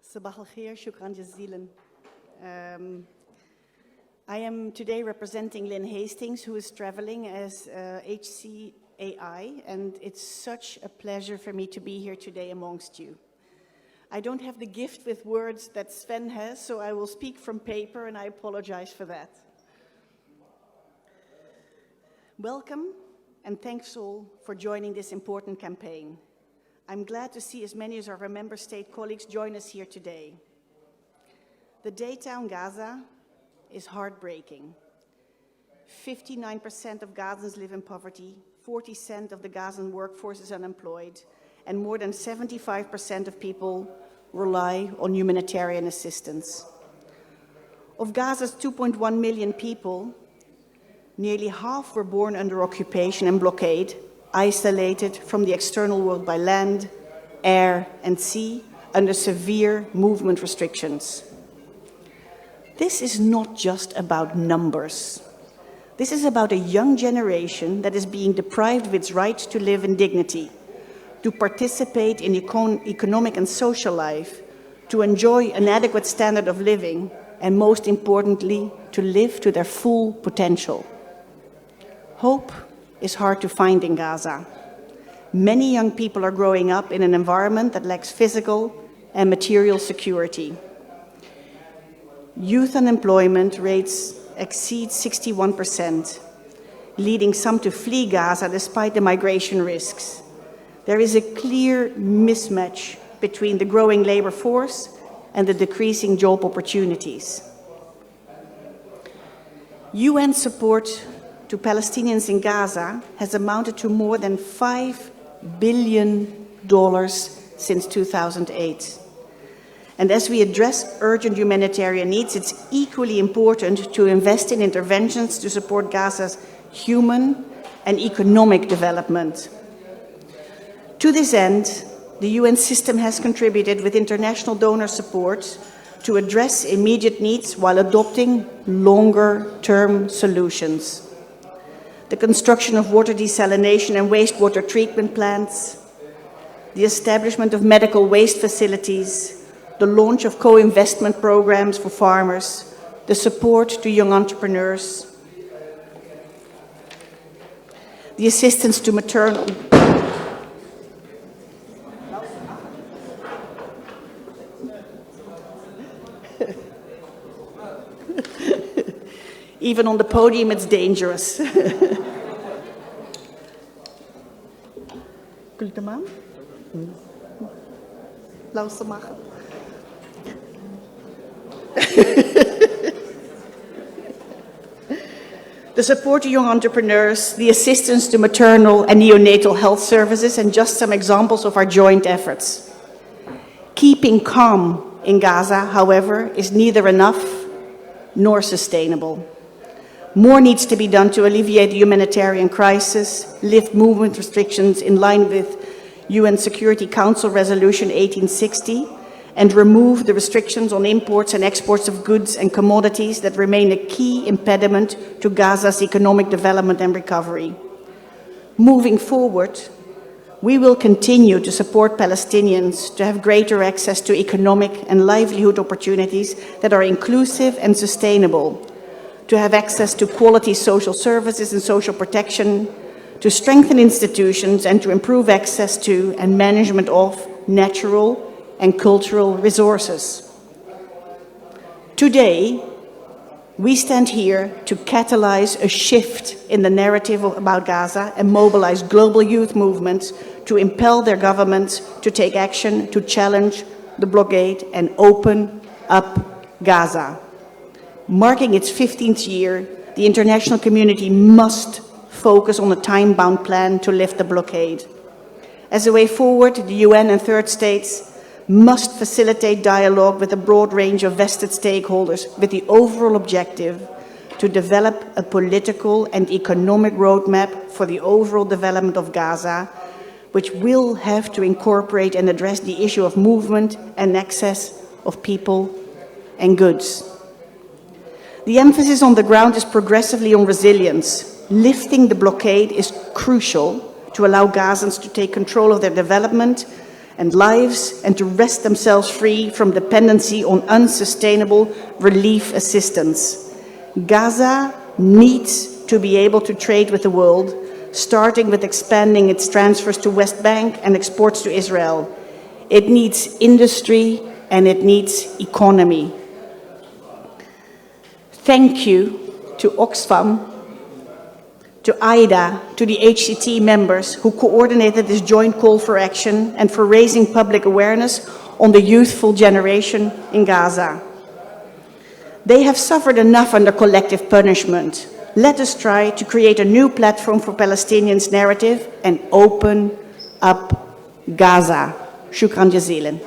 Sabah al-khair, shukran jazilan. I am today representing Lynn Hastings, who is traveling as HCAI, and it's such a pleasure for me to be here today amongst you. I don't have the gift with words that Sven has, so I will speak from paper, and I apologize for that. Welcome, and thanks all for joining this important campaign. I'm glad to see as many of our member state colleagues join us here today. The data on Gaza is heartbreaking. 59% of Gazans live in poverty, 40% of the Gazan workforce is unemployed, and more than 75% of people rely on humanitarian assistance. Of Gaza's 2.1 million people, nearly half were born under occupation and blockade, isolated from the external world by land, air, and sea, under severe movement restrictions. This is not just about numbers. This is about a young generation that is being deprived of its right to live in dignity, to participate in economic and social life, to enjoy an adequate standard of living, and most importantly, to live to their full potential. Hope is hard to find in Gaza. Many young people are growing up in an environment that lacks physical and material security. Youth unemployment rates exceed 61%, leading some to flee Gaza despite the migration risks. There is a clear mismatch between the growing labor force and the decreasing job opportunities. UN support to Palestinians in Gaza has amounted to more than $5 billion since 2008. And as we address urgent humanitarian needs, it's equally important to invest in interventions to support Gaza's human and economic development. To this end, the UN system has contributed with international donor support to address immediate needs while adopting longer-term solutions. The construction of water desalination and wastewater treatment plants, the establishment of medical waste facilities, the launch of co-investment programs for farmers, the support to young entrepreneurs, the assistance to maternal... Even on the podium, it's dangerous. Kulteman? Luister maar. The support to young entrepreneurs, the assistance to maternal and neonatal health services, and just some examples of our joint efforts. Keeping calm in Gaza, however, is neither enough nor sustainable. More needs to be done to alleviate the humanitarian crisis, lift movement restrictions in line with UN Security Council Resolution 1860, and remove the restrictions on imports and exports of goods and commodities that remain a key impediment to Gaza's economic development and recovery. Moving forward, we will continue to support Palestinians to have greater access to economic and livelihood opportunities that are inclusive and sustainable, to have access to quality social services and social protection, to strengthen institutions and to improve access to and management of natural and cultural resources. Today, we stand here to catalyze a shift in the narrative about Gaza and mobilize global youth movements to impel their governments to take action to challenge the blockade and open up Gaza. Marking its 15th year, the international community must focus on a time-bound plan to lift the blockade. As a way forward, the UN and third states must facilitate dialogue with a broad range of vested stakeholders with the overall objective to develop a political and economic roadmap for the overall development of Gaza, which will have to incorporate and address the issue of movement and access of people and goods. The emphasis on the ground is progressively on resilience. Lifting the blockade is crucial to allow Gazans to take control of their development and lives and to wrest themselves free from dependency on unsustainable relief assistance. Gaza needs to be able to trade with the world, starting with expanding its transfers to West Bank and exports to Israel. It needs industry and it needs economy. Thank you to Oxfam, to IDA, to the HCT members who coordinated this joint call for action and for raising public awareness on the youthful generation in Gaza. They have suffered enough under collective punishment. Let us try to create a new platform for Palestinians' narrative and open up Gaza. Shukran jazilan.